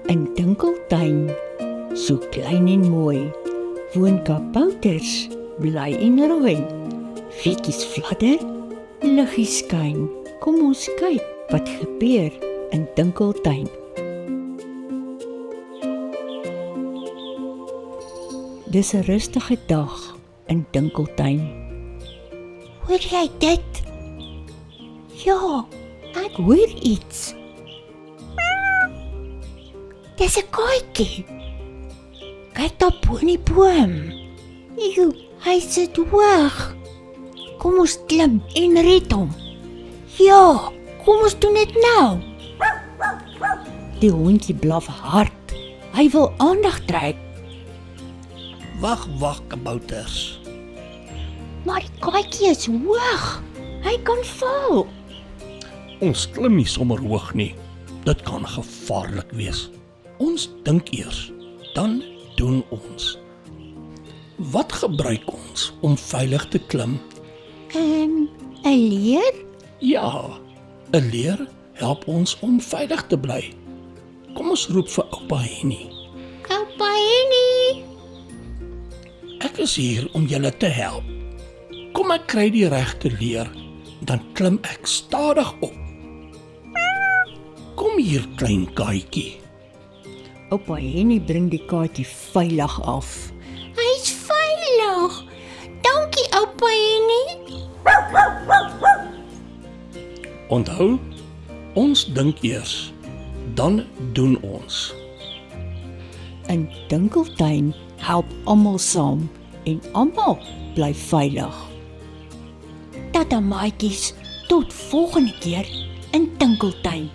'n Dinkeltuin, so klein en mooi, woon kabouters, bly en rooi. Voetjies fladder, liggies skyn. Kom ons kyk wat gebeur in Dinkeltuin. Dis 'n rustige dag in Dinkeltuin. Hoor jy dit? Ja, ek hoor iets. Dis 'n kaaitjie. Kyk daar bo in die boom. Ew, hy sit hoog. Kom ons klim en red hom. Ja, kom ons doen dit nou. Die hondjie blaf hard. Hy wil aandag trek. Wag, kabouters. Maar die kaaitjie is hoog. Hy kan val. Ons klim nie sommer hoog nie. Dit kan gevaarlik wees. Ons dink eers, dan doen ons. Wat gebruik ons om veilig te klim? 'n leer? Ja, 'n leer help ons om veilig te bly. Kom ons roep vir oupa Henny. Oupa Henny. Ek is hier om julle te help. Kom ek kry die regte leer, dan klim ek stadig op. Kom hier, klein kaaitjie. Oupa Henny bring die kaartjie veilig af. Hy's veilig. Dankie, oupa Henny. Onthou, ons dink eers, dan doen ons. In Dinkeltuin help almal saam en almal bly veilig. Tata maatjies, tot volgende keer in Dinkeltuin.